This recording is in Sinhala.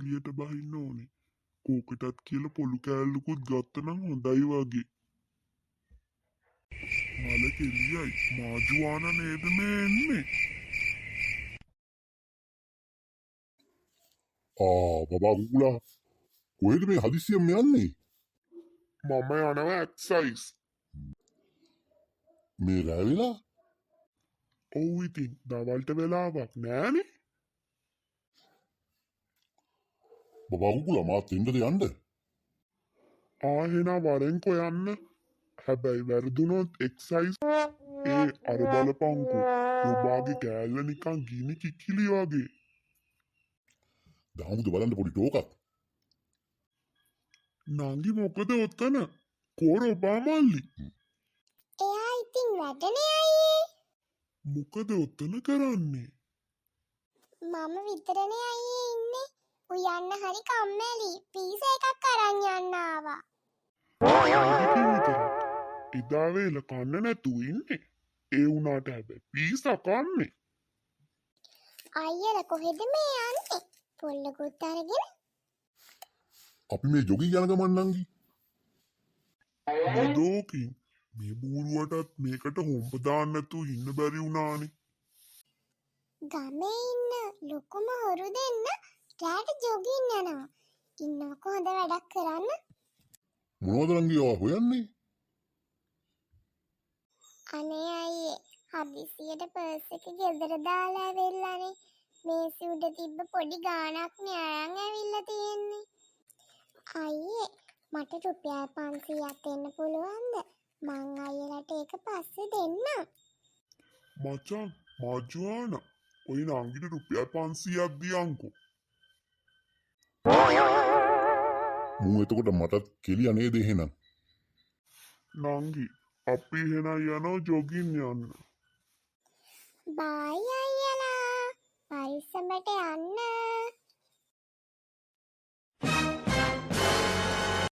එළියට බහින්න ඕනේ. කෝකටත් කියලා පොලු කෑල්ලකුත් ගත්තනම් හොඳයි වගේ. මල කෙලියයි. මාජුවාන නේද මේ එන්නේ? බබා කුකුලා කොහෙද මේ හදිසියෙම යන්නේ? මම යනවා එක්සයිස්. මේ රෑ වෙලා? ඔව් ඉතින් දවල්ට වෙලාවක් නෑනේ. බබා කුකුලා මාත් එන්නද යන්න? එහෙනම් වරෙන්කෝ යන්න. හැබැයි වැරදුනොත් එක්සයිස් අර බලපංකෝ. ඔබාගේ කෑල්ල නිකන් ගිනි කිකිලි වගේ. දාමුද බලන්න පොඩි ටෝකක්. නංගි මොකද ඔතන? කෝර ඔබා මල්ලි. එයා ඉතින් වැඩනේ අයියේ. මොකද ඔතන කරන්නේ? මම විතරනේ අයියේ ඉන්නේ. උයන්න හරි කම්මැලි. පීසා එකක් අරන් යන්න ආවා. එදා වේල කන්න නැතුව ඉන්නේ. ඒ වුණාට හැබැයි පීසා කන්නේ. අයියලා කොහෙද මේ යන්නේ? පොල්ලකුත් අරගෙන. අපි මේ ජොගින් යන ගමන් නංගි. මොදෝකින් මේ බූරුවටත් මේකට හොම්බ දාන්න නැතුව ඉන්න බැරි වුණානේ. ගමේ ඉන්න ලොකුම හොරු දෙන්න රැට ජොගින් යනවා. ඉන්නකො හොඳ වැඩක් කරන්න. මොනවද නංගි ඔයා හොයන්නේ? අනේ අයියේ හදිසියට පර්ස් එක ගෙදර දාලා ඇවිල්ලානේ. මේසෙ උඩ තිබ්බ පොඩි ගාණක් නේ අරන් ඇවිල්ලා තියෙන්නේ. අයියේ මට රුපියල් 500ක් දෙන්න පුළුවන්ද? මං අයියලට ඒක පස්සේ දෙන්නම්. මචං මාජුවාන ඔය නංගිට රුපියල් 500ක් දියන්කෝ. මූ එතකොට මටත් කෙලිය නේද එහෙනම්? නංගි අපි එහෙනම් යනවා ජොගින් යන්න. බයි අයියලා. පරිස්සමට යන්න.